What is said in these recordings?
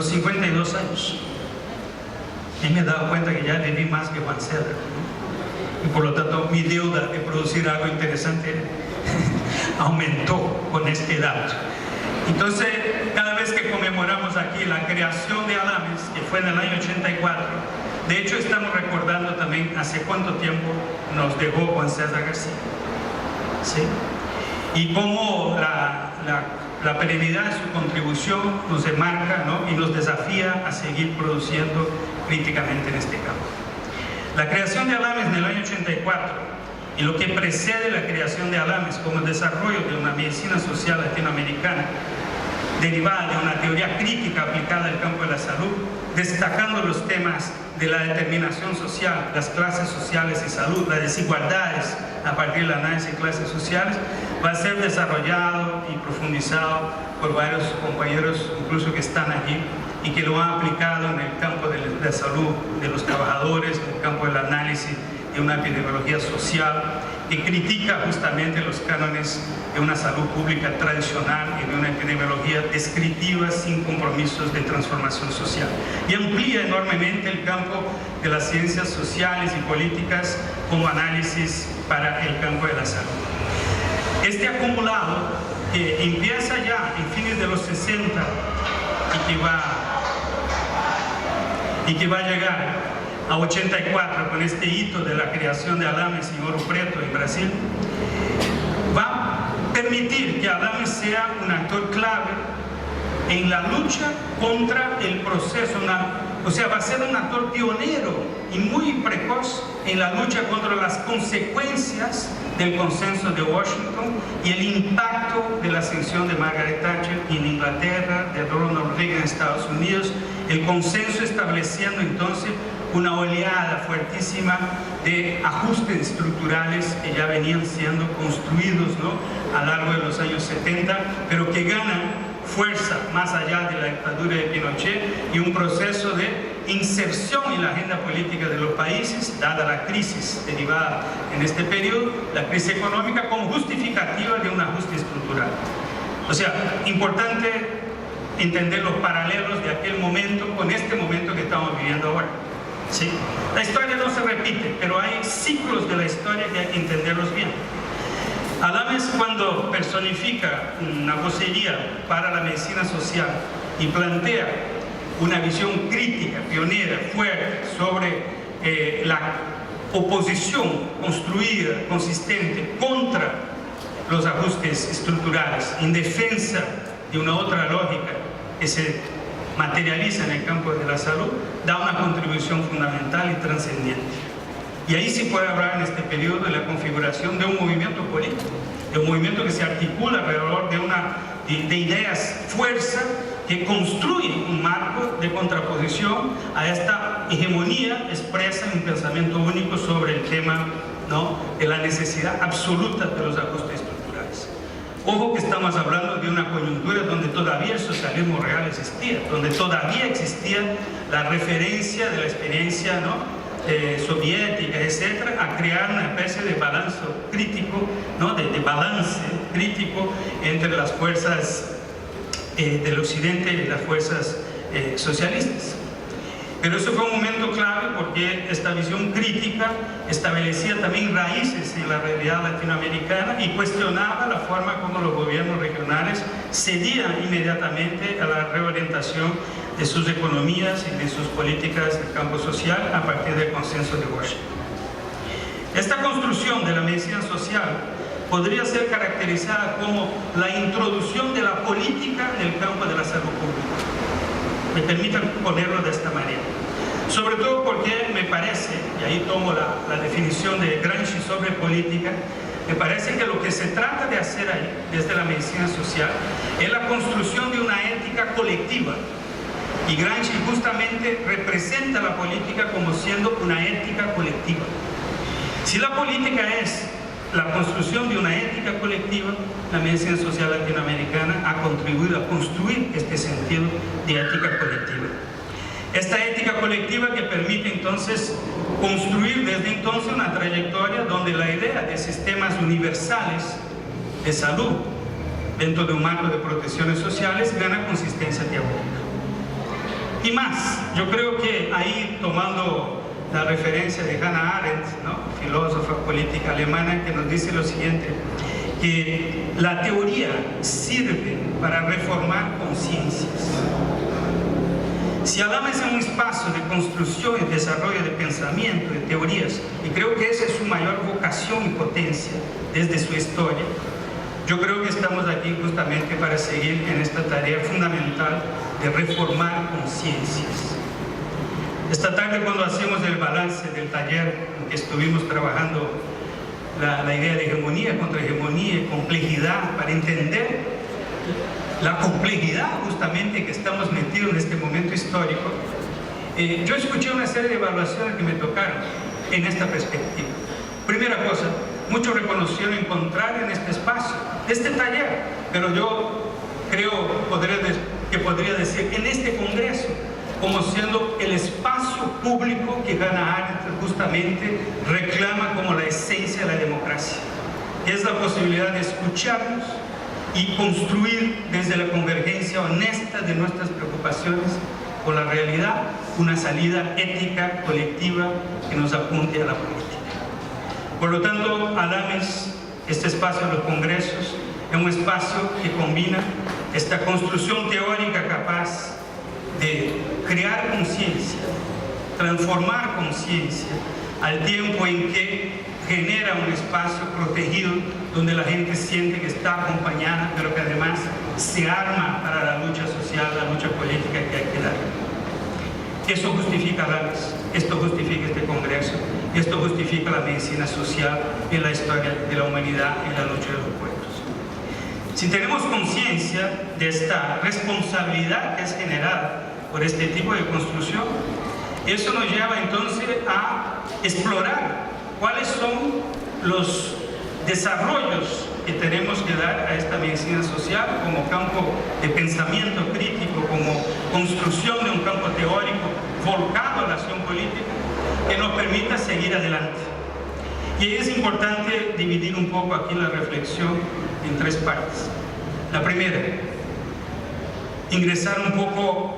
los 52 años. Y me he dado cuenta que ya viví más que Juan César, ¿no? Y por lo tanto mi deuda de producir algo interesante aumentó con esta edad. Entonces, cada vez que conmemoramos aquí la creación de Alames, que fue en el año 84, de hecho estamos recordando también hace cuánto tiempo nos dejó Juan César García, ¿sí? Y cómo la perenidad de su contribución nos enmarca, ¿no? Y nos desafía a seguir produciendo críticamente en este campo. La creación de Alames en el año 84 y lo que precede la creación de Alames como el desarrollo de una medicina social latinoamericana derivada de una teoría crítica aplicada al campo de la salud, destacando los temas de la determinación social, las clases sociales y salud, las desigualdades a partir del análisis de clases sociales, va a ser desarrollado y profundizado por varios compañeros incluso que están aquí y que lo han aplicado en el campo de la salud de los trabajadores, en el campo del análisis de una epidemiología social que critica justamente los cánones de una salud pública tradicional y de una epidemiología descriptiva sin compromisos de transformación social. Y amplía enormemente el campo de las ciencias sociales y políticas como análisis para el campo de la salud. Este acumulado que empieza ya en fines de los 60 y que va a llegar a 84 con este hito de la creación de Alames en Ouro Preto en Brasil, va a permitir que Alames sea un actor clave en la lucha contra el proceso, o sea, va a ser un actor pionero y muy precoz en la lucha contra las consecuencias del consenso de Washington y el impacto de la ascensión de Margaret Thatcher en Inglaterra, de Ronald Reagan en Estados Unidos, el consenso estableciendo entonces una oleada fuertísima de ajustes estructurales que ya venían siendo construidos, ¿no?, a lo largo de los años 70, pero que ganan fuerza más allá de la dictadura de Pinochet y un proceso de inserción en la agenda política de los países, dada la crisis derivada en este periodo, la crisis económica, como justificativa de un ajuste estructural. O sea, importante entender los paralelos de aquel momento con este momento que estamos viviendo ahora. ¿Sí? La historia no se repite, pero hay ciclos de la historia que hay que entenderlos bien. Alames, cuando personifica una vocería para la medicina social y plantea una visión crítica, pionera, fuerte sobre la oposición construida, consistente contra los ajustes estructurales, en defensa de una otra lógica que se materializa en el campo de la salud, da una contribución fundamental y trascendente. Y ahí sí puede hablar en este periodo de la configuración de un movimiento político, de un movimiento que se articula alrededor de ideas, fuerza, que construyen un marco de contraposición a esta hegemonía expresa en un pensamiento único sobre el tema, ¿no?, de la necesidad absoluta de los ajustes estructurales. Ojo que estamos hablando de una coyuntura donde todavía el socialismo real existía, donde todavía existía la referencia de la experiencia, ¿no?, soviética, etcétera, a crear una especie de balance crítico, ¿no?, de balance crítico entre las fuerzas del occidente y las fuerzas socialistas. Pero eso fue un momento clave porque esta visión crítica establecía también raíces en la realidad latinoamericana y cuestionaba la forma como los gobiernos regionales cedían inmediatamente a la reorientación de sus economías y de sus políticas de campo social a partir del consenso de Washington. Esta construcción de la medicina social podría ser caracterizada como la introducción de la política en el campo de la salud pública. Me permitan ponerlo de esta manera. Sobre todo porque me parece, y ahí tomo la definición de Gramsci sobre política, me parece que lo que se trata de hacer ahí, desde la medicina social, es la construcción de una ética colectiva. Y Gramsci justamente representa la política como siendo una ética colectiva. Si la política es la construcción de una ética colectiva, la medicina social latinoamericana ha contribuido a construir este sentido de ética colectiva. Esta ética colectiva que permite entonces construir desde entonces una trayectoria donde la idea de sistemas universales de salud dentro de un marco de protecciones sociales gana consistencia teórica. Y más, yo creo que ahí, tomando la referencia de Hannah Arendt, ¿no?, filósofa política alemana, que nos dice lo siguiente, que la teoría sirve para reformar conciencias. Si hablamos en un espacio de construcción y desarrollo de pensamiento, de teorías, y creo que esa es su mayor vocación y potencia desde su historia, yo creo que estamos aquí justamente para seguir en esta tarea fundamental de reformar conciencias. Esta tarde, cuando hacemos el balance del taller en que estuvimos trabajando la idea de hegemonía, contrahegemonía y complejidad, para entender la complejidad justamente que estamos metidos en este momento histórico, yo escuché una serie de evaluaciones que me tocaron en esta perspectiva. Primera cosa, muchos reconocieron encontrar en este espacio, este taller, pero yo creo que podría decir en este congreso, como siendo el espacio público que Hannah Arendt justamente reclama como la esencia de la democracia, que es la posibilidad de escucharnos y construir desde la convergencia honesta de nuestras preocupaciones con la realidad una salida ética colectiva que nos apunte a la política. Por lo tanto, Adames, este espacio de los congresos, es un espacio que combina esta construcción teórica capaz de crear conciencia, transformar conciencia, al tiempo en que genera un espacio protegido donde la gente siente que está acompañada, pero que además se arma para la lucha social, la lucha política que hay que dar. Eso justifica Adames, esto justifica este congreso, esto justifica la medicina social en la historia de la humanidad y la lucha de los pueblos. Si tenemos conciencia de esta responsabilidad que es generada por este tipo de construcción, eso nos lleva entonces a explorar cuáles son los desarrollos que tenemos que dar a esta medicina social como campo de pensamiento crítico, como construcción de un campo teórico volcado a la acción política que nos permita seguir adelante. Y es importante dividir un poco aquí la reflexión en tres partes. La primera, ingresar un poco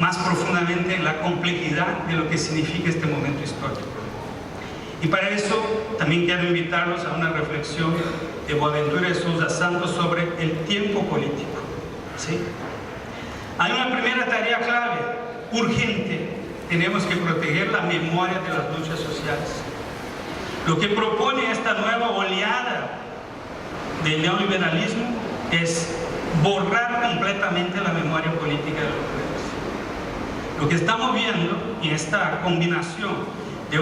más profundamente en la complejidad de lo que significa este momento histórico. Y para eso también quiero invitarlos a una reflexión de Boaventura de Sousa Santos sobre el tiempo político. ¿Sí? Hay una primera tarea clave, urgente. Tenemos que proteger la memoria de las luchas sociales. Lo que propone esta nueva oleada del neoliberalismo es borrar completamente la memoria política de los pueblos. Lo que estamos viendo en esta combinación de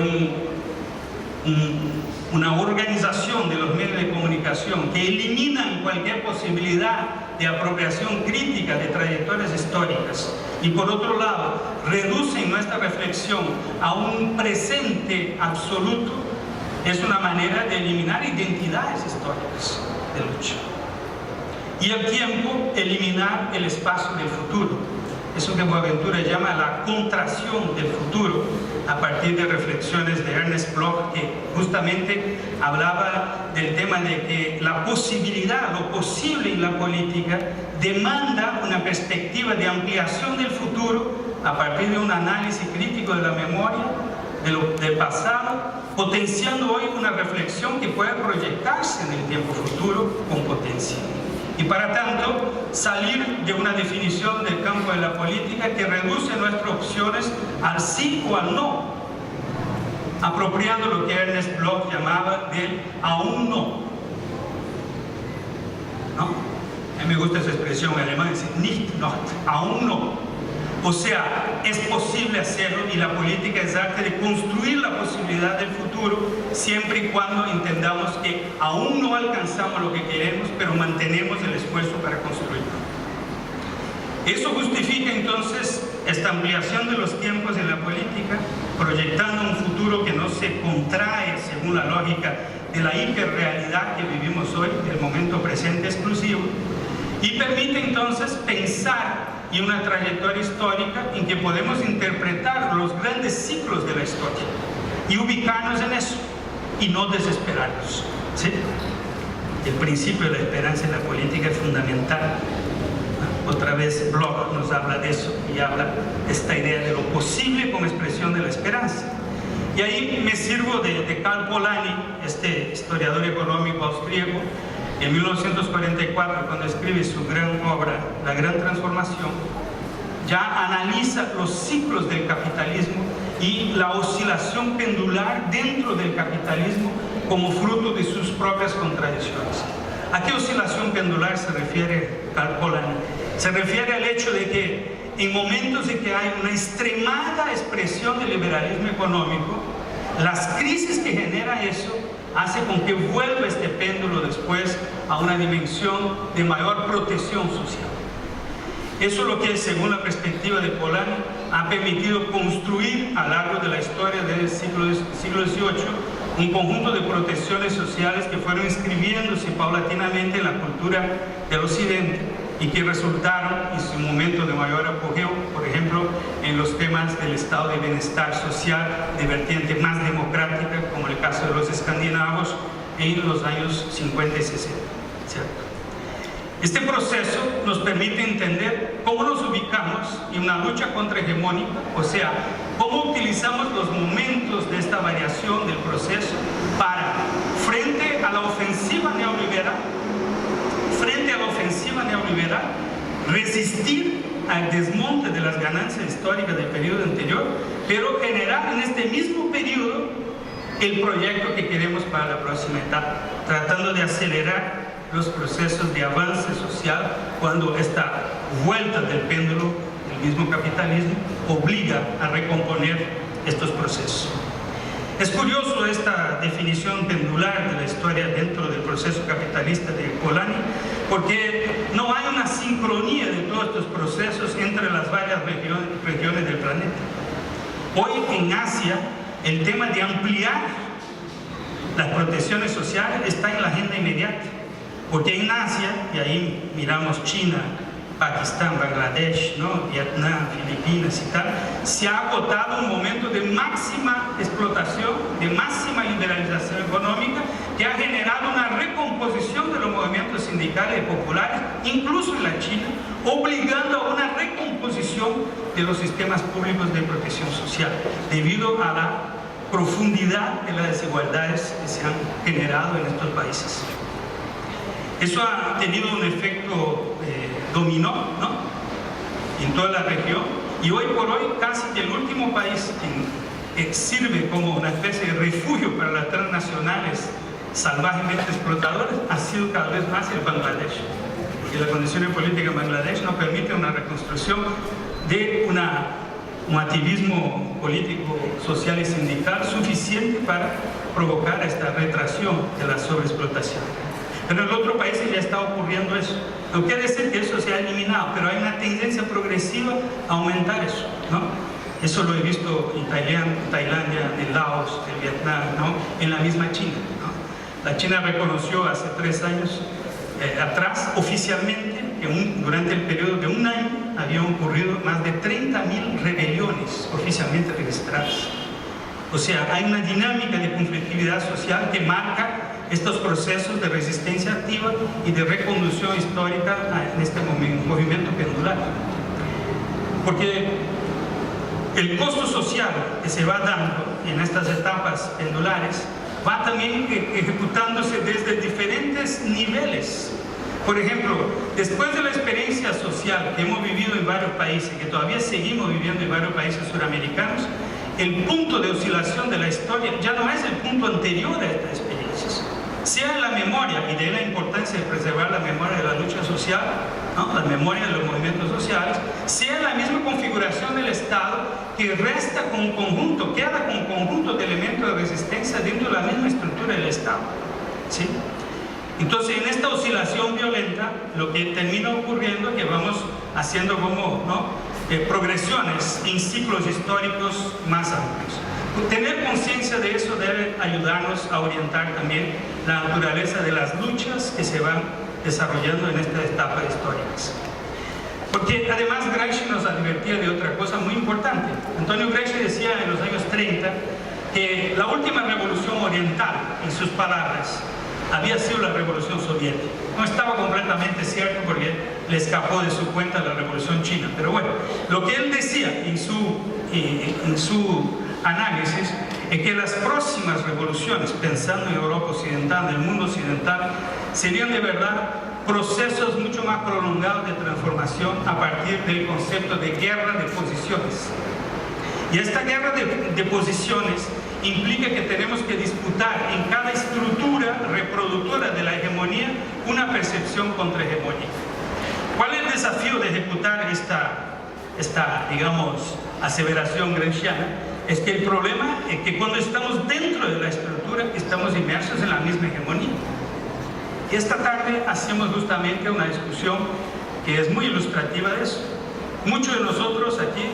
una organización de los medios de comunicación que eliminan cualquier posibilidad de apropiación crítica de trayectorias históricas y por otro lado reducen nuestra reflexión a un presente absoluto, es una manera de eliminar identidades históricas de lucha y al tiempo eliminar el espacio del futuro. Eso que Boaventura llama la contracción del futuro, a partir de reflexiones de Ernest Bloch, que justamente hablaba del tema de que la posibilidad, lo posible en la política, demanda una perspectiva de ampliación del futuro a partir de un análisis crítico de la memoria, del pasado, potenciando hoy una reflexión que puede proyectarse en el tiempo futuro con potencia. Y para tanto, salir de una definición del campo de la política que reduce nuestras opciones al sí o al no, apropiando lo que Ernest Bloch llamaba del aún no. ¿No? A mí me gusta esa expresión en alemán, dice nicht noch, aún no. O sea, es posible hacerlo y la política es arte de construir la posibilidad del futuro siempre y cuando entendamos que aún no alcanzamos lo que queremos, pero mantenemos el esfuerzo para construirlo. Eso justifica entonces esta ampliación de los tiempos en la política, proyectando un futuro que no se contrae según la lógica de la hiperrealidad que vivimos hoy, del momento presente exclusivo, y permite entonces pensar en una trayectoria histórica en que podemos interpretar los grandes ciclos de la historia y ubicarnos en eso y no desesperarnos. ¿Sí? El principio de la esperanza en la política es fundamental. Otra vez Bloch nos habla de eso y habla de esta idea de lo posible como expresión de la esperanza. Y ahí me sirvo de Karl Polanyi, este historiador económico austríaco, en 1944, cuando escribe su gran obra, La Gran Transformación, ya analiza los ciclos del capitalismo y la oscilación pendular dentro del capitalismo como fruto de sus propias contradicciones. ¿A qué oscilación pendular se refiere Karl Polanyi? Se refiere al hecho de que en momentos en que hay una extremada expresión del liberalismo económico, las crisis que genera eso hace con que vuelva este péndulo después a una dimensión de mayor protección social. Eso es lo que, según la perspectiva de Polanyi, ha permitido construir a lo largo de la historia del siglo XVIII un conjunto de protecciones sociales que fueron inscribiéndose paulatinamente en la cultura del Occidente y que resultaron en su momento de mayor apogeo, por ejemplo, en los temas del estado de bienestar social de vertiente más democrática, como el caso de los escandinavos en los años 50 y 60, ¿cierto? Este proceso nos permite entender cómo nos ubicamos en una lucha contrahegemónica, o sea, cómo utilizamos los momentos de esta variación del proceso para, frente a la ofensiva neoliberal, resistir al desmonte de las ganancias históricas del periodo anterior, pero generar en este mismo periodo el proyecto que queremos para la próxima etapa, tratando de acelerar los procesos de avance social cuando esta vuelta del péndulo del mismo capitalismo obliga a recomponer estos procesos. Es curioso esta definición pendular de la historia dentro del proceso capitalista de Polanyi, porque no hay una sincronía de todos estos procesos entre las varias regiones del planeta. Hoy en Asia, el tema de ampliar las protecciones sociales está en la agenda inmediata, porque en Asia, y ahí miramos China, Pakistán, Bangladesh, ¿no? Vietnam, Filipinas y tal, se ha agotado un momento de máxima explotación, de máxima liberalización económica, que ha generado una recomposición de los movimientos sindicales y populares, incluso en la China, obligando a una recomposición de los sistemas públicos de protección social, debido a la profundidad de las desigualdades que se han generado en estos países. Eso ha tenido un efecto dominó, ¿no?, en toda la región, y hoy por hoy casi que el último país que sirve como una especie de refugio para las transnacionales salvajemente explotadoras ha sido cada vez más el Bangladesh. Y las condiciones políticas en Bangladesh no permiten una reconstrucción de un activismo político, social y sindical suficiente para provocar esta retracción de la sobreexplotación. Pero en otros países ya está ocurriendo eso. No quiere decir que eso se ha eliminado, pero hay una tendencia progresiva a aumentar eso, ¿no? Eso lo he visto en Tailandia, en Laos, en Vietnam, ¿no?, en la misma China, ¿no? La China reconoció hace 3 años atrás, oficialmente, que durante el periodo de un año habían ocurrido más de 30.000 rebeliones oficialmente registradas. O sea, hay una dinámica de conflictividad social que marca estos procesos de resistencia activa y de reconducción histórica en este movimiento pendular. Porque el costo social que se va dando en estas etapas pendulares va también ejecutándose desde diferentes niveles. Por ejemplo, después de la experiencia social que hemos vivido en varios países, que todavía seguimos viviendo en varios países suramericanos, el punto de oscilación de la historia ya no es el punto anterior a estas experiencias. Sea en la memoria, y de ahí la importancia de preservar la memoria de la lucha social, ¿no?, la memoria de los movimientos sociales, sea en la misma configuración del Estado, que resta con un conjunto, queda con un conjunto de elementos de resistencia dentro de la misma estructura del Estado, ¿sí? Entonces, en esta oscilación violenta, lo que termina ocurriendo es que vamos haciendo como, ¿no?, progresiones en ciclos históricos más amplios. Tener conciencia de eso debe ayudarnos a orientar también la naturaleza de las luchas que se van desarrollando en estas etapas históricas. Porque además Gramsci nos advertía de otra cosa muy importante. Antonio Gramsci decía en los años 30 que la última revolución oriental, en sus palabras, había sido la revolución soviética. No estaba completamente cierto, porque le escapó de su cuenta la Revolución China. Pero bueno, lo que él decía en su análisis es que las próximas revoluciones, pensando en Europa Occidental, en el mundo occidental, serían de verdad procesos mucho más prolongados de transformación a partir del concepto de guerra de posiciones. Y esta guerra de posiciones implica que tenemos que disputar en cada estructura reproductora de la hegemonía una percepción contrahegemónica. ¿Cuál es el desafío de ejecutar esta digamos, aseveración gramsciana? Es que el problema es que cuando estamos dentro de la estructura estamos inmersos en la misma hegemonía. Y esta tarde hacemos justamente una discusión que es muy ilustrativa de eso. Muchos de nosotros aquí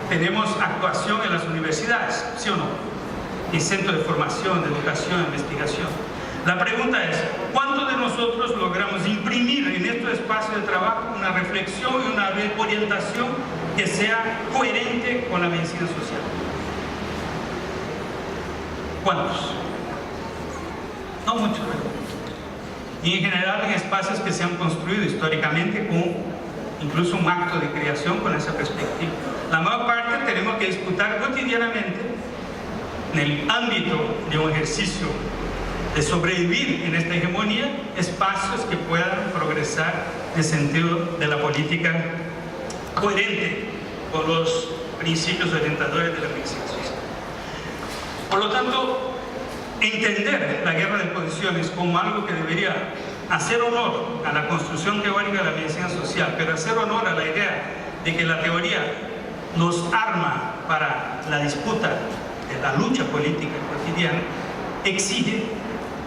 tenemos actuación en las universidades, ¿sí o no? En centros de formación, de educación, de investigación. La pregunta es, ¿cuántos de nosotros logramos imprimir en estos espacios de trabajo una reflexión y una orientación que sea coherente con la medicina social? ¿Cuántos? No muchos, ¿verdad? Y en general en espacios que se han construido históricamente con incluso un acto de creación con esa perspectiva. La mayor parte tenemos que disputar cotidianamente en el ámbito de un ejercicio de sobrevivir en esta hegemonía, espacios que puedan progresar en el sentido de la política coherente con los principios orientadores de la medicina social. Por lo tanto, entender la guerra de posiciones como algo que debería hacer honor a la construcción teórica de la medicina social, pero hacer honor a la idea de que la teoría nos arma para la disputa de la lucha política cotidiana, exige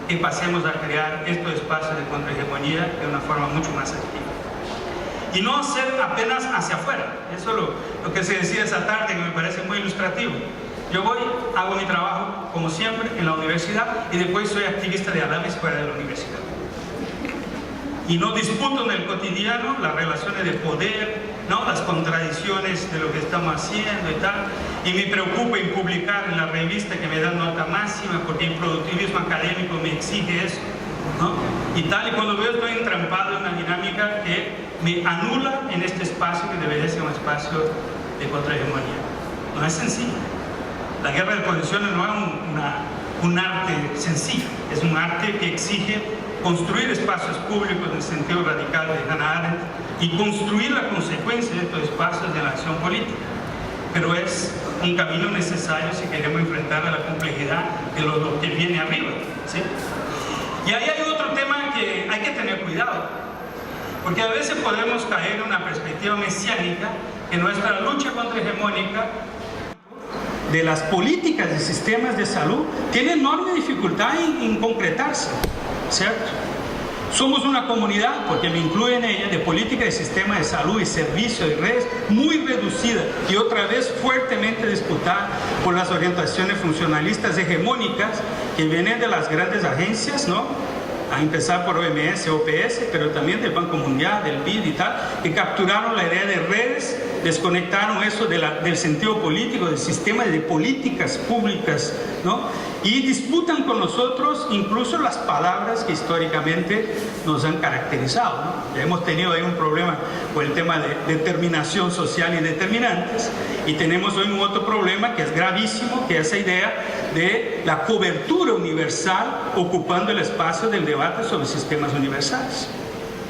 que pasemos a crear estos espacios de contrahegemonía de una forma mucho más activa. Y no hacer apenas hacia afuera. Eso es lo que se decía esa tarde, que me parece muy ilustrativo. Yo voy, hago mi trabajo, como siempre, en la universidad y después soy activista de Alames fuera de la universidad. Y no disputo en el cotidiano las relaciones de poder, ¿no? Las contradicciones de lo que estamos haciendo y tal. Y me preocupo en publicar en la revista que me dan nota máxima porque el productivismo académico me exige eso, ¿no? Y tal, y cuando veo estoy entrampado en una dinámica que me anula en este espacio que debería ser un espacio de contrahegemonía. No es sencillo. La guerra de posiciones no es un arte sencillo, es un arte que exige construir espacios públicos en el sentido radical de Hannah Arendt y construir la consecuencia de estos espacios de la acción política. Pero es un camino necesario si queremos enfrentar a la complejidad de lo que viene arriba, ¿sí? Y ahí hay otro tema que hay que tener cuidado, porque a veces podemos caer en una perspectiva mesiánica que nuestra lucha contrahegemónica de las políticas y sistemas de salud tiene enorme dificultad en concretarse, ¿cierto? Somos una comunidad, porque me incluye en ella, de política de sistema de salud y servicios y redes muy reducida y otra vez fuertemente disputada por las orientaciones funcionalistas hegemónicas que vienen de las grandes agencias, ¿no? A empezar por OMS, OPS, pero también del Banco Mundial, del BID y tal, que capturaron la idea de redes, desconectaron eso del sentido político, del sistema de políticas públicas, ¿no? Y disputan con nosotros incluso las palabras que históricamente nos han caracterizado, ¿no? Ya hemos tenido ahí un problema con el tema de determinación social y determinantes, y tenemos hoy un otro problema que es gravísimo, que es esa idea de la cobertura universal ocupando el espacio del debate sobre sistemas universales.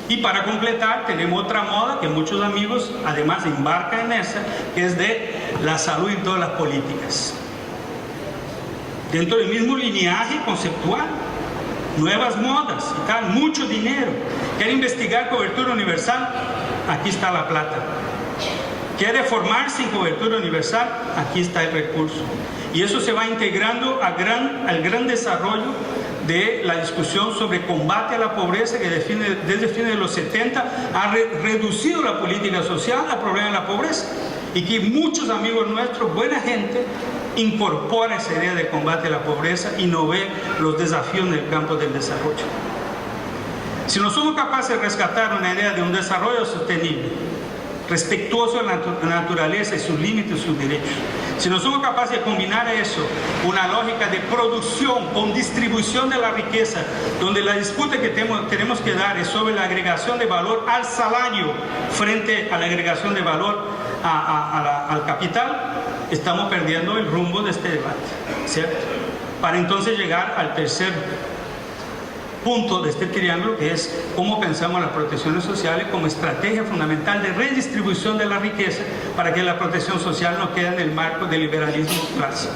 Y para completar, tenemos otra moda que muchos amigos además embarcan en esa, que es de la salud en todas las políticas. Dentro del mismo lineaje conceptual, nuevas modas y tal, mucho dinero. ¿Quiere investigar cobertura universal? Aquí está la plata. ¿Quiere formarse sin cobertura universal? Aquí está el recurso. Y eso se va integrando al gran desarrollo de la discusión sobre combate a la pobreza, que desde fines de los 70 ha reducido la política social al problema de la pobreza, y que muchos amigos nuestros, buena gente, incorpora esa idea de combate a la pobreza y no ve los desafíos en el campo del desarrollo. Si no somos capaces de rescatar una idea de un desarrollo sostenible, respetuoso de la naturaleza y sus límites y sus derechos, Si no somos capaces de combinar eso, una lógica de producción con distribución de la riqueza, donde la disputa que tenemos que dar es sobre la agregación de valor al salario frente a la agregación de valor al capital, estamos perdiendo el rumbo de este debate, ¿cierto? Para entonces llegar al tercer punto de este triángulo, que es cómo pensamos las protecciones sociales como estrategia fundamental de redistribución de la riqueza para que la protección social no quede en el marco del liberalismo clásico.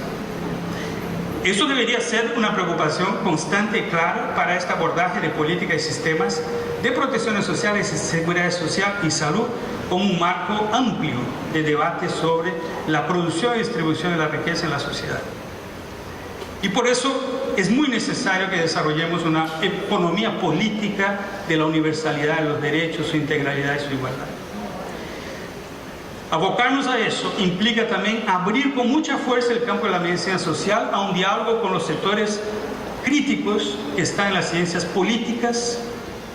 Eso debería ser una preocupación constante y clara para este abordaje de políticas y sistemas de protecciones sociales, seguridad social y salud, como un marco amplio de debate sobre la producción y distribución de la riqueza en la sociedad. Y por eso es muy necesario que desarrollemos una economía política de la universalidad de los derechos, su integralidad y su igualdad. Abocarnos a eso implica también abrir con mucha fuerza el campo de la medicina social a un diálogo con los sectores críticos que están en las ciencias políticas,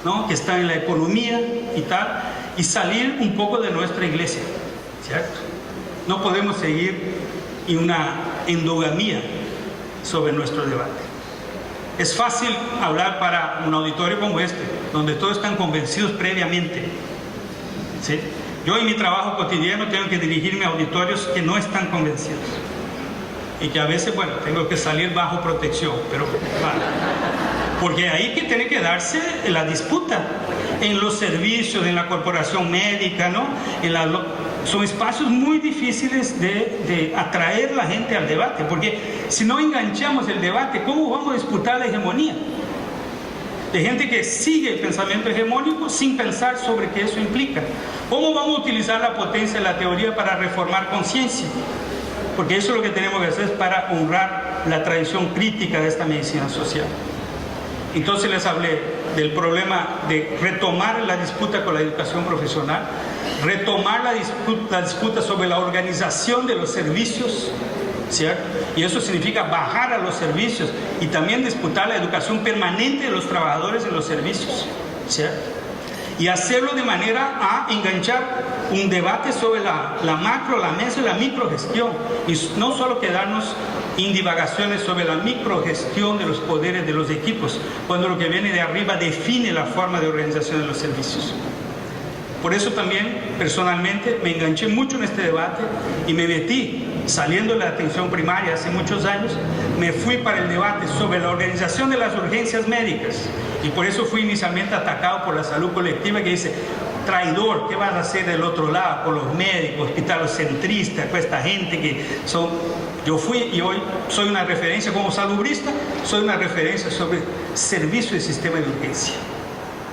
¿no?, que están en la economía y tal, y salir un poco de nuestra iglesia, ¿cierto? No podemos seguir en una endogamía sobre nuestro debate. Es fácil hablar para un auditorio como este, donde todos están convencidos previamente, ¿sí? Yo en mi trabajo cotidiano tengo que dirigirme a auditorios que no están convencidos y que a veces, bueno, tengo que salir bajo protección, pero vale, porque ahí que tiene que darse la disputa en los servicios, en la corporación médica, ¿no? Son espacios muy difíciles de atraer a la gente al debate, porque si no enganchamos el debate, ¿cómo vamos a disputar la hegemonía? De gente que sigue el pensamiento hegemónico sin pensar sobre qué eso implica. ¿Cómo vamos a utilizar la potencia de la teoría para reformar conciencia? Porque eso es lo que tenemos que hacer para honrar la tradición crítica de esta medicina social. Entonces les hablé del problema de retomar la disputa con la educación profesional, retomar la disputa sobre la organización de los servicios, ¿cierto? Y eso significa bajar a los servicios y también disputar la educación permanente de los trabajadores en los servicios, ¿cierto? Y hacerlo de manera a enganchar un debate sobre la macro, la meso y la microgestión, y no solo quedarnos en divagaciones sobre la microgestión de los poderes de los equipos, cuando lo que viene de arriba define la forma de organización de los servicios. Por eso también, personalmente, me enganché mucho en este debate y me metí, saliendo de la atención primaria hace muchos años, me fui para el debate sobre la organización de las urgencias médicas. Y por eso fui inicialmente atacado por la salud colectiva, que dice: traidor, ¿qué vas a hacer del otro lado con los médicos, hospitalocentristas, con esta gente que son... Yo fui y hoy soy una referencia como salubrista, soy una referencia sobre servicio y sistema de urgencia.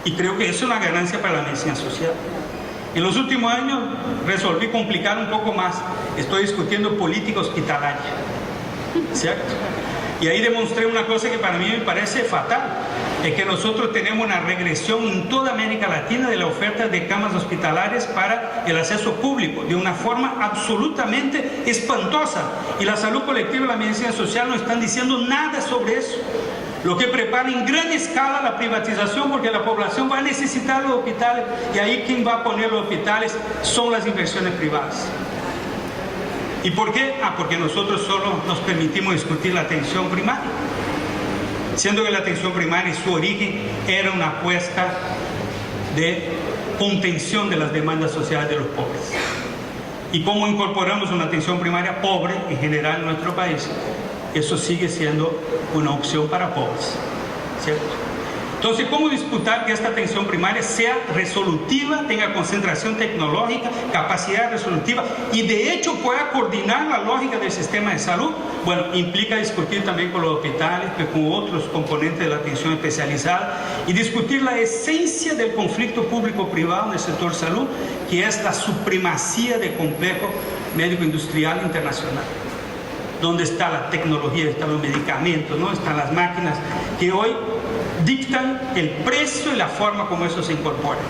Y creo que eso es una ganancia para la medicina social. En los últimos años resolví complicar un poco más. Estoy discutiendo política hospitalaria, ¿cierto? Y ahí demostré una cosa que para mí me parece fatal, es que nosotros tenemos una regresión en toda América Latina de la oferta de camas hospitalarias para el acceso público, de una forma absolutamente espantosa. Y la salud colectiva y la medicina social no están diciendo nada sobre eso. Lo que prepara en gran escala la privatización, porque la población va a necesitar los hospitales, y ahí quien va a poner los hospitales son las inversiones privadas. ¿Y por qué? Porque nosotros solo nos permitimos discutir la atención primaria, siendo que la atención primaria en su origen era una apuesta de contención de las demandas sociales de los pobres. ¿Y cómo incorporamos una atención primaria pobre en general en nuestro país? Eso sigue siendo una opción para pobres, ¿cierto? Entonces, ¿cómo disputar que esta atención primaria sea resolutiva, tenga concentración tecnológica, capacidad resolutiva y de hecho pueda coordinar la lógica del sistema de salud? Bueno, implica discutir también con los hospitales, con otros componentes de la atención especializada, y discutir la esencia del conflicto público-privado en el sector salud, que es la supremacía del complejo médico-industrial internacional, donde está la tecnología, están los medicamentos, ¿no? Están las máquinas que hoy dictan el precio y la forma como eso se incorpora.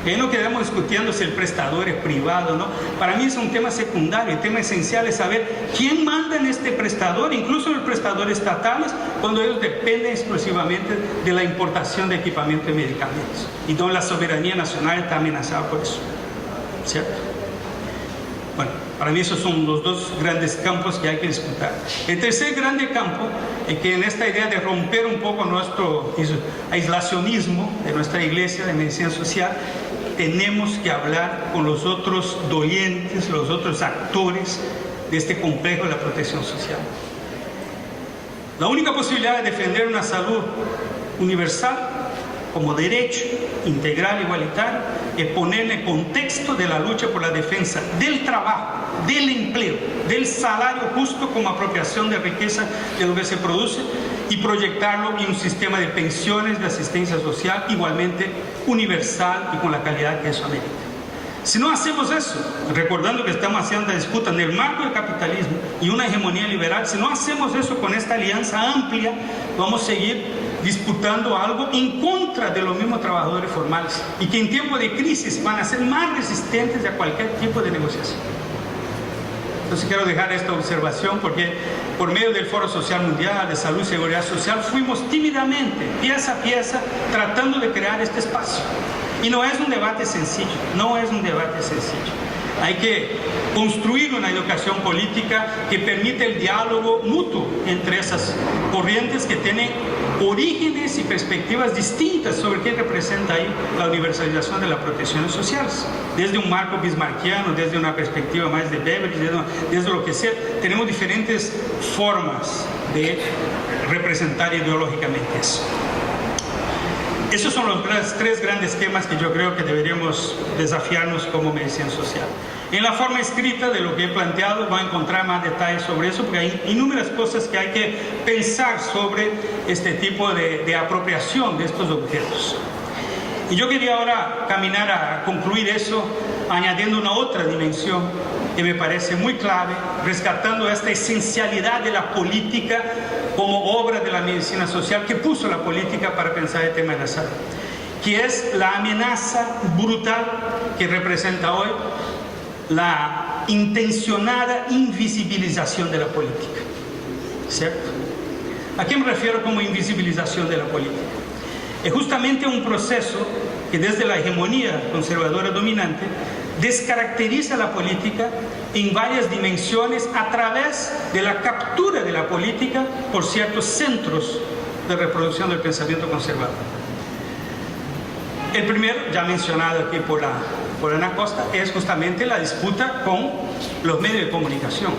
Ahí no quedamos discutiendo si el prestador es privado, ¿no? Para mí es un tema secundario. El tema esencial es saber quién manda en este prestador, incluso los prestadores estatales, cuando ellos dependen exclusivamente de la importación de equipamiento y medicamentos, y donde la soberanía nacional está amenazada por eso, ¿cierto? Bueno, para mí esos son los dos grandes campos que hay que disputar. El tercer grande campo es que en esta idea de romper un poco nuestro aislacionismo de nuestra iglesia de medicina social, tenemos que hablar con los otros dolientes, los otros actores de este complejo de la protección social. La única posibilidad de defender una salud universal como derecho integral igualitario es poner en el contexto de la lucha por la defensa del trabajo, del empleo, del salario justo como apropiación de riqueza de lo que se produce y proyectarlo en un sistema de pensiones, de asistencia social igualmente universal y con la calidad que eso amerita. Si no hacemos eso, recordando que estamos haciendo una disputa en el marco del capitalismo y una hegemonía liberal, si no hacemos eso con esta alianza amplia, vamos a seguir disputando algo en contra de los mismos trabajadores formales y que en tiempos de crisis van a ser más resistentes a cualquier tipo de negociación. Entonces quiero dejar esta observación porque por medio del Foro Social Mundial de Salud y Seguridad Social fuimos tímidamente, pieza a pieza, tratando de crear este espacio. Y no es un debate sencillo, no es un debate sencillo. Hay que construir una educación política que permita el diálogo mutuo entre esas corrientes que tienen orígenes y perspectivas distintas sobre qué representa ahí la universalización de las protecciones sociales. Desde un marco bismarckiano, desde una perspectiva más de Beveridge, desde lo que sea, tenemos diferentes formas de representar ideológicamente eso. Esos son los tres grandes temas que yo creo que deberíamos desafiarnos como medicina social. En la forma escrita de lo que he planteado va a encontrar más detalles sobre eso, porque hay innumerables cosas que hay que pensar sobre este tipo de apropiación de estos objetos. Y yo quería ahora caminar a concluir eso añadiendo una otra dimensión que me parece muy clave, rescatando esta esencialidad de la política como obra de la medicina social que puso la política para pensar el tema de la salud, que es la amenaza brutal que representa hoy la intencionada invisibilización de la política. ¿Cierto? ¿A qué me refiero como invisibilización de la política? Es justamente un proceso que desde la hegemonía conservadora dominante descaracteriza la política en varias dimensiones a través de la captura de la política por ciertos centros de reproducción del pensamiento conservador. El primero, ya mencionado aquí por Ana Costa, es justamente la disputa con los medios de comunicación.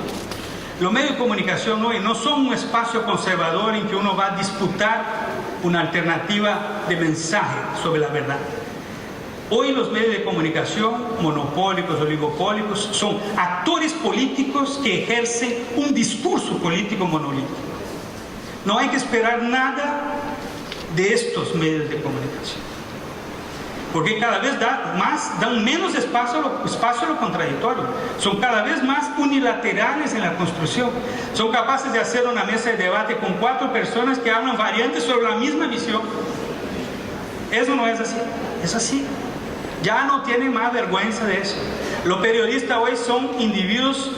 Los medios de comunicación hoy no son un espacio conservador en que uno va a disputar una alternativa de mensaje sobre la verdad. Hoy los medios de comunicación, monopólicos, oligopólicos, son actores políticos que ejercen un discurso político monolítico. No hay que esperar nada de estos medios de comunicación, porque cada vez dan menos espacio a lo contradictorio. Son cada vez más unilaterales en la construcción. Son capaces de hacer una mesa de debate con 4 personas que hablan variantes sobre la misma visión. Eso no es así, es así. Ya no tienen más vergüenza de eso. Los periodistas hoy son individuos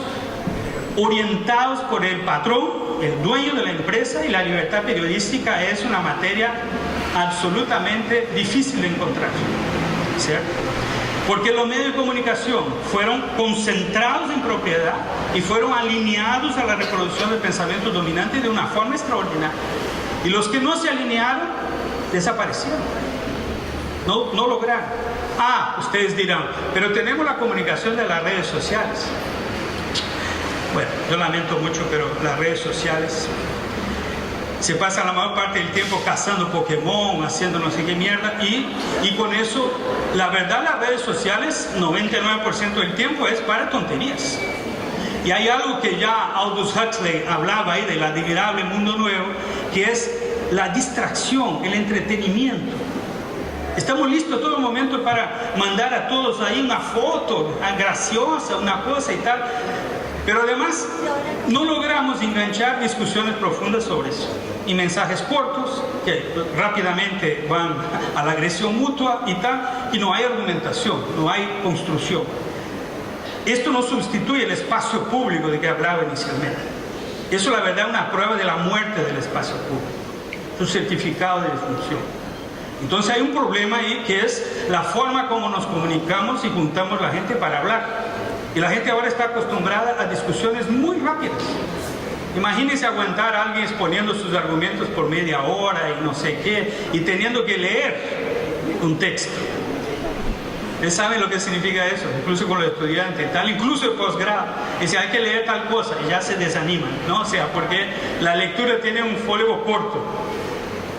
orientados por el patrón, el dueño de la empresa, y la libertad periodística es una materia absolutamente difícil de encontrar, ¿cierto? Porque los medios de comunicación fueron concentrados en propiedad y fueron alineados a la reproducción del pensamiento dominante de una forma extraordinaria. Y los que no se alinearon desaparecieron, no lograron. Ustedes dirán, pero tenemos la comunicación de las redes sociales. Bueno, yo lamento mucho, pero las redes sociales se pasan la mayor parte del tiempo cazando Pokémon, haciendo no sé qué mierda, y con eso, la verdad, las redes sociales, 99% del tiempo es para tonterías. Y hay algo que ya Aldous Huxley hablaba ahí del admirable mundo nuevo, que es la distracción, el entretenimiento. Estamos listos todo momento para mandar a todos ahí una foto graciosa, una cosa y tal, pero además no logramos enganchar discusiones profundas sobre eso, y mensajes cortos que rápidamente van a la agresión mutua y tal, y no hay argumentación, no hay construcción. Esto no sustituye el espacio público de que hablaba inicialmente. Eso, la verdad, es una prueba de la muerte del espacio público, su certificado de defunción. Entonces hay un problema ahí, que es la forma como nos comunicamos y juntamos la gente para hablar. Y la gente ahora está acostumbrada a discusiones muy rápidas. Imagínense aguantar a alguien exponiendo sus argumentos por media hora y no sé qué, y teniendo que leer un texto. Ustedes saben lo que significa eso, incluso con los estudiantes, tal, incluso el posgrado. Dice, hay que leer tal cosa, y ya se desaniman, ¿no? O sea, porque la lectura tiene un folio corto,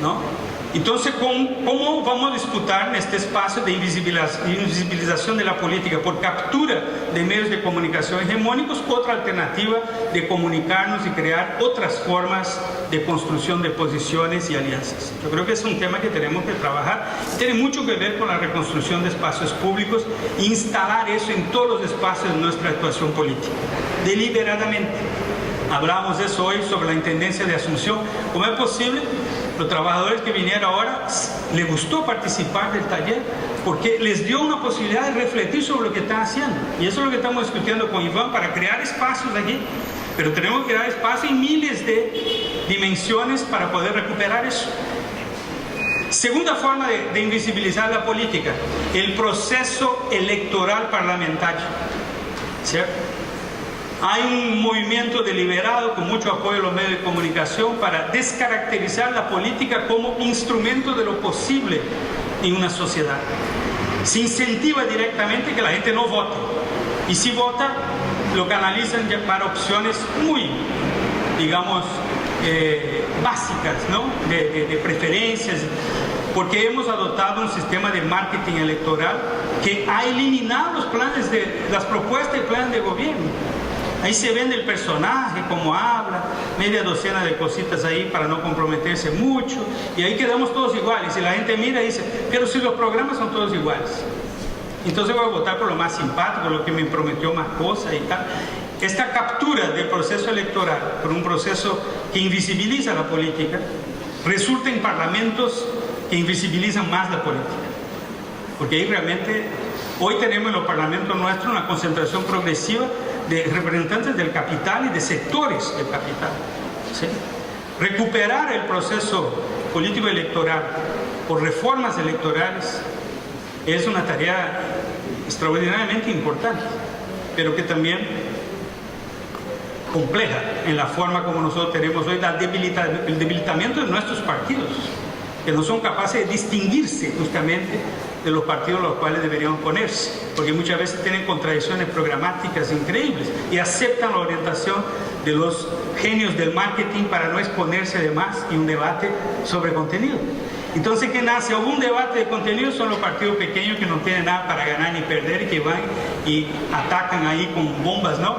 ¿no? Entonces, ¿cómo vamos a disputar en este espacio de invisibilización de la política por captura de medios de comunicación hegemónicos? Otra alternativa de comunicarnos y crear otras formas de construcción de posiciones y alianzas. Yo creo que es un tema que tenemos que trabajar. Tiene mucho que ver con la reconstrucción de espacios públicos e instalar eso en todos los espacios de nuestra actuación política, deliberadamente. Hablamos de eso hoy sobre la intendencia de Asunción. ¿Cómo es posible? Los trabajadores que vinieron ahora les gustó participar del taller porque les dio una posibilidad de refletir sobre lo que están haciendo. Y eso es lo que estamos discutiendo con Iván para crear espacios aquí. Pero tenemos que crear espacios en miles de dimensiones para poder recuperar eso. Segunda forma de invisibilizar la política, el proceso electoral parlamentario. ¿Cierto? Hay un movimiento deliberado con mucho apoyo de los medios de comunicación para descaracterizar la política como instrumento de lo posible en una sociedad. Se incentiva directamente que la gente no vote. Y si vota, lo canalizan ya para opciones muy, digamos, básicas, ¿no? De preferencias. Porque hemos adoptado un sistema de marketing electoral que ha eliminado los planes las propuestas y planes de gobierno. Ahí se vende el personaje, cómo habla, media docena de cositas ahí para no comprometerse mucho, y ahí quedamos todos iguales. Y la gente mira y dice, pero si los programas son todos iguales, entonces voy a votar por lo más simpático, lo que me prometió más cosas y tal. Esta captura del proceso electoral por un proceso que invisibiliza la política resulta en parlamentos que invisibilizan más la política, porque ahí realmente hoy tenemos en los parlamentos nuestros una concentración progresiva de representantes del capital y de sectores del capital, ¿sí? Recuperar el proceso político electoral por reformas electorales es una tarea extraordinariamente importante, pero que también compleja en la forma como nosotros tenemos hoy el debilitamiento de nuestros partidos, que no son capaces de distinguirse justamente de los partidos a los cuales deberían ponerse, porque muchas veces tienen contradicciones programáticas increíbles y aceptan la orientación de los genios del marketing para no exponerse de más y un debate sobre contenido. Entonces, ¿qué nace? Un debate de contenido son los partidos pequeños que no tienen nada para ganar ni perder y que van y atacan ahí con bombas, ¿no?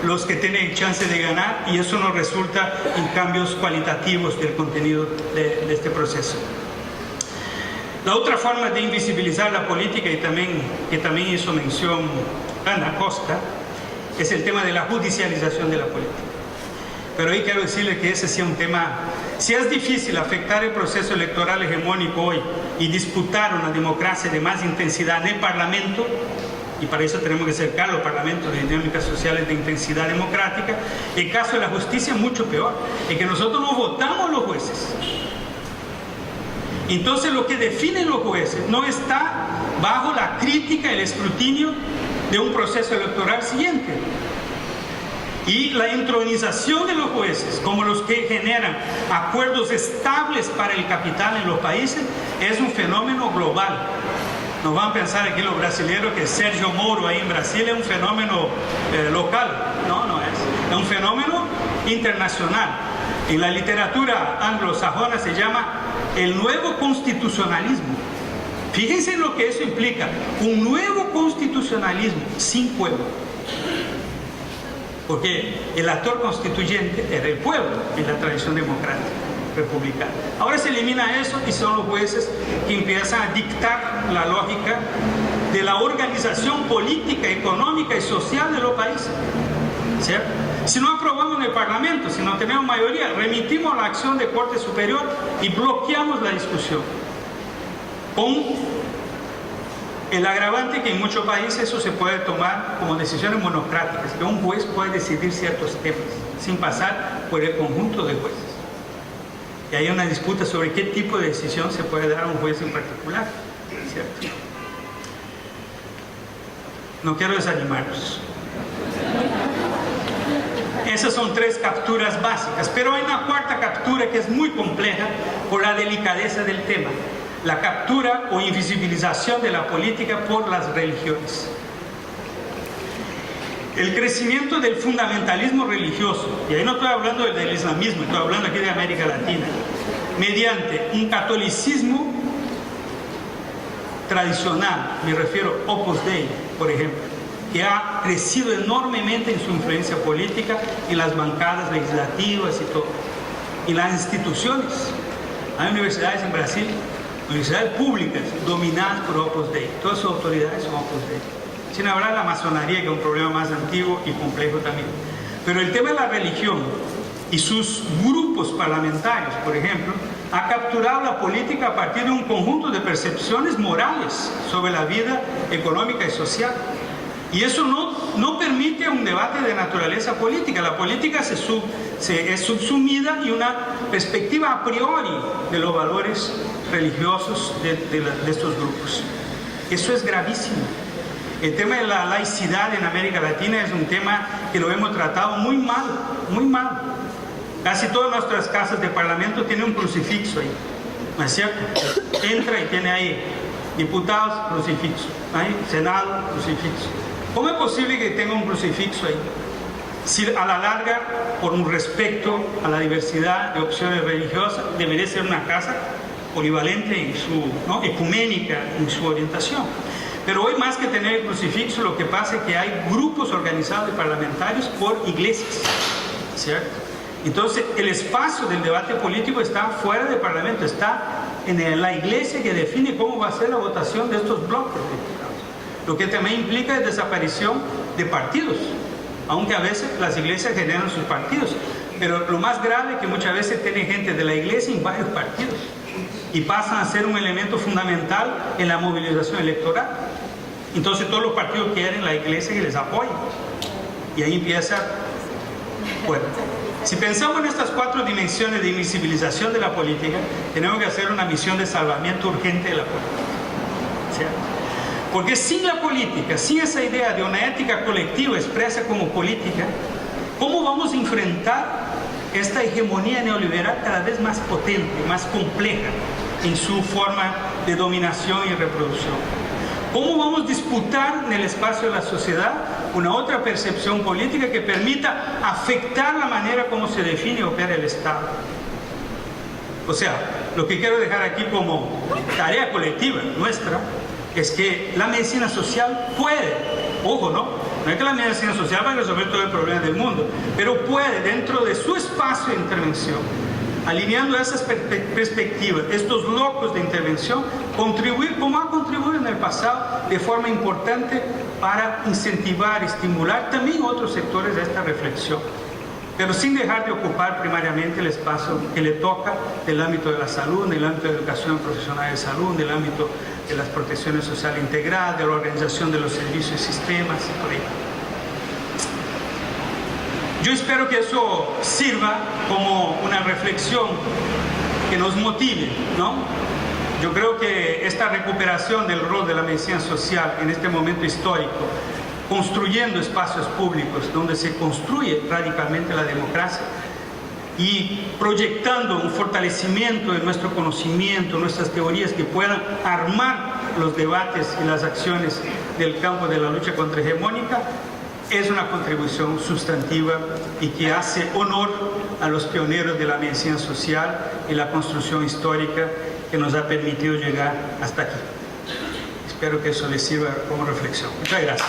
Los que tienen chance de ganar, y eso nos resulta en cambios cualitativos del contenido de este proceso. La otra forma de invisibilizar la política, y que también hizo mención Ana Costa, es el tema de la judicialización de la política. Pero ahí quiero decirle que ese sí es un tema, si es difícil afectar el proceso electoral hegemónico hoy y disputar una democracia de más intensidad en el Parlamento, y para eso tenemos que cercar los parlamentos de dinámicas sociales de intensidad democrática, el caso de la justicia es mucho peor, es que nosotros no votamos los jueces. Entonces lo que definen los jueces no está bajo la crítica y el escrutinio de un proceso electoral siguiente. Y la entronización de los jueces como los que generan acuerdos estables para el capital en los países es un fenómeno global. No van a pensar aquí los brasileños que Sergio Moro ahí en Brasil es un fenómeno local. No es. Es un fenómeno internacional. En la literatura anglosajona se llama el nuevo constitucionalismo. Fíjense lo que eso implica. Un nuevo constitucionalismo sin pueblo. Porque el actor constituyente era el pueblo en la tradición democrática republicana. Ahora se elimina eso y son los jueces que empiezan a dictar la lógica de la organización política, económica y social de los países. ¿Cierto? Si no aprobamos en el Parlamento, si no tenemos mayoría, remitimos a la acción de Corte Superior y bloqueamos la discusión. Con el agravante que en muchos países eso se puede tomar como decisiones monocráticas, que un juez puede decidir ciertos temas sin pasar por el conjunto de jueces. Y hay una disputa sobre qué tipo de decisión se puede dar a un juez en particular, ¿cierto? No quiero desanimarlos. Esas son 3 capturas básicas, pero hay una cuarta captura que es muy compleja por la delicadeza del tema: la captura o invisibilización de la política por las religiones. El crecimiento del fundamentalismo religioso, y ahí no estoy hablando del islamismo, estoy hablando aquí de América Latina, mediante un catolicismo tradicional, me refiero a Opus Dei, por ejemplo, que ha crecido enormemente en su influencia política y las bancadas legislativas y todo, y las instituciones. Hay universidades en Brasil, universidades públicas dominadas por Opus Dei, todas sus autoridades son Opus Dei, sin hablar de la masonería, que es un problema más antiguo y complejo también. Pero el tema de la religión y sus grupos parlamentarios, por ejemplo, ha capturado la política a partir de un conjunto de percepciones morales sobre la vida económica y social. Y eso no permite un debate de naturaleza política. La política es subsumida y una perspectiva a priori de los valores religiosos de estos grupos. Eso es gravísimo. El tema de la laicidad en América Latina es un tema que lo hemos tratado muy mal, muy mal. Casi todas nuestras casas de parlamento tienen un crucifixo ahí, ¿no es cierto? Entra y tiene ahí diputados, crucifixo, ahí, Senado, crucifixo. ¿Cómo es posible que tenga un crucifixo ahí? Si a la larga, por un respeto a la diversidad de opciones religiosas, debería ser una casa polivalente en su, ¿no?, ecuménica en su orientación. Pero hoy, más que tener el crucifixo, lo que pasa es que hay grupos organizados de parlamentarios por iglesias, ¿cierto? Entonces, el espacio del debate político está fuera del parlamento, está en la iglesia, que define cómo va a ser la votación de estos bloques de diputados. Lo que también implica la desaparición de partidos, aunque a veces las iglesias generan sus partidos. Pero lo más grave es que muchas veces tiene gente de la iglesia en varios partidos y pasan a ser un elemento fundamental en la movilización electoral. Entonces todos los partidos quieren la iglesia que les apoye. Y ahí empieza... Bueno, si pensamos en estas 4 dimensiones de invisibilización de la política, tenemos que hacer una misión de salvamiento urgente de la política, ¿cierto? Porque sin la política, sin esa idea de una ética colectiva expresa como política, ¿cómo vamos a enfrentar esta hegemonía neoliberal cada vez más potente, más compleja en su forma de dominación y reproducción? ¿Cómo vamos a disputar en el espacio de la sociedad una otra percepción política que permita afectar la manera como se define y opera el Estado? O sea, lo que quiero dejar aquí como tarea colectiva nuestra es que la medicina social puede, ojo, no es que la medicina social va a resolver todo el problema del mundo, pero puede, dentro de su espacio de intervención, alineando esas perspectivas, estos locos de intervención, contribuir, como ha contribuido en el pasado, de forma importante para incentivar, estimular también otros sectores de esta reflexión, pero sin dejar de ocupar primariamente el espacio que le toca del ámbito de la salud, del ámbito de la educación profesional de salud, del ámbito de las protecciones sociales integradas, de la organización de los servicios y sistemas y por ahí. Yo espero que eso sirva como una reflexión que nos motive, ¿no? Yo creo que esta recuperación del rol de la medicina social en este momento histórico, construyendo espacios públicos donde se construye radicalmente la democracia y proyectando un fortalecimiento de nuestro conocimiento, nuestras teorías que puedan armar los debates y las acciones del campo de la lucha contrahegemónica, es una contribución sustantiva y que hace honor a los pioneros de la medicina social y la construcción histórica que nos ha permitido llegar hasta aquí. Espero que eso les sirva como reflexión. Muchas gracias.